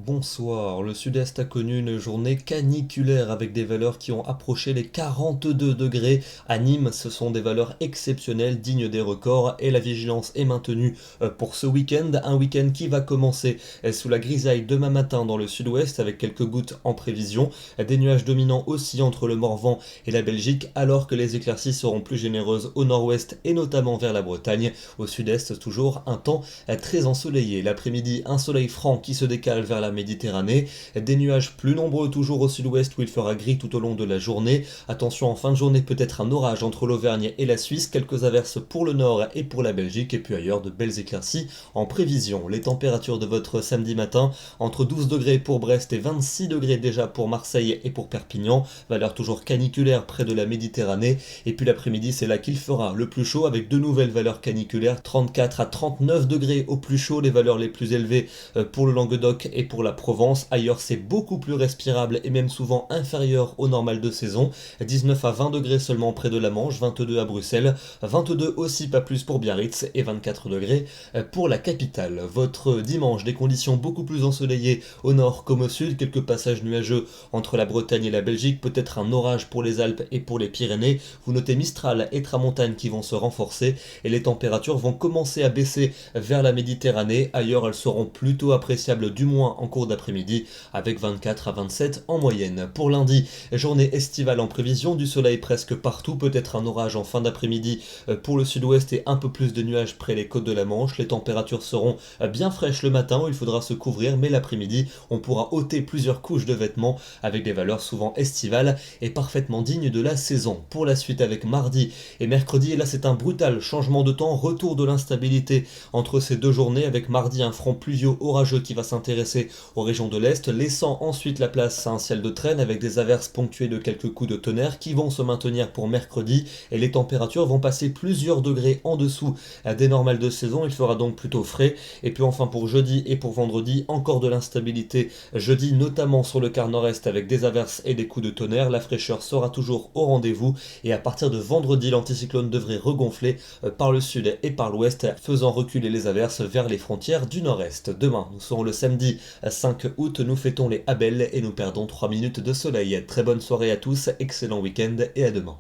Bonsoir, le sud-est a connu une journée caniculaire avec des valeurs qui ont approché les 42 degrés. À Nîmes, ce sont des valeurs exceptionnelles, dignes des records, et la vigilance est maintenue pour ce week-end. Un week-end qui va commencer sous la grisaille demain matin dans le sud-ouest avec quelques gouttes en prévision. Des nuages dominants aussi entre le Morvan et la Belgique, alors que les éclaircies seront plus généreuses au nord-ouest et notamment vers la Bretagne. Au sud-est, toujours un temps très ensoleillé. L'après-midi, un soleil franc qui se décale vers la Méditerranée, des nuages plus nombreux toujours au sud-ouest où il fera gris tout au long de la journée. Attention, en fin de journée, peut-être un orage entre l'Auvergne et la Suisse, quelques averses pour le nord et pour la Belgique, et puis ailleurs de belles éclaircies en prévision. Les températures de votre samedi matin, entre 12 degrés pour Brest et 26 degrés déjà pour Marseille et pour Perpignan, valeur toujours caniculaire près de la Méditerranée, et puis l'après-midi c'est là qu'il fera le plus chaud avec de nouvelles valeurs caniculaires, 34 à 39 degrés au plus chaud, les valeurs les plus élevées pour le Languedoc et pour la Provence. Ailleurs c'est beaucoup plus respirable et même souvent inférieur au normal de saison, 19 à 20 degrés seulement près de la Manche, 22 à Bruxelles, 22 aussi pas plus pour Biarritz et 24 degrés pour la capitale. Votre dimanche, des conditions beaucoup plus ensoleillées au nord comme au sud, quelques passages nuageux entre la Bretagne et la Belgique, peut-être un orage pour les Alpes et pour les Pyrénées. Vous notez Mistral et Tramontane qui vont se renforcer et les températures vont commencer à baisser vers la Méditerranée. Ailleurs elles seront plutôt appréciables du moins en cours d'après-midi avec 24 à 27 en moyenne. Pour lundi, journée estivale en prévision, du soleil presque partout, peut-être un orage en fin d'après-midi pour le sud-ouest et un peu plus de nuages près les côtes de la Manche. Les températures seront bien fraîches le matin où il faudra se couvrir, mais l'après-midi on pourra ôter plusieurs couches de vêtements avec des valeurs souvent estivales et parfaitement dignes de la saison. Pour la suite avec mardi et mercredi, et là c'est un brutal changement de temps, retour de l'instabilité entre ces deux journées avec mardi un front pluvio orageux qui va s'intéresser aux régions de l'Est, laissant ensuite la place à un ciel de traîne avec des averses ponctuées de quelques coups de tonnerre qui vont se maintenir pour mercredi et les températures vont passer plusieurs degrés en dessous des normales de saison, il fera donc plutôt frais. Et puis enfin pour jeudi et pour vendredi, encore de l'instabilité jeudi notamment sur le quart nord-est avec des averses et des coups de tonnerre, la fraîcheur sera toujours au rendez-vous et à partir de vendredi l'anticyclone devrait regonfler par le sud et par l'ouest faisant reculer les averses vers les frontières du nord-est. Demain nous serons le samedi 5 août, nous fêtons les Abel et nous perdons 3 minutes de soleil. Très bonne soirée à tous, excellent week-end et à demain.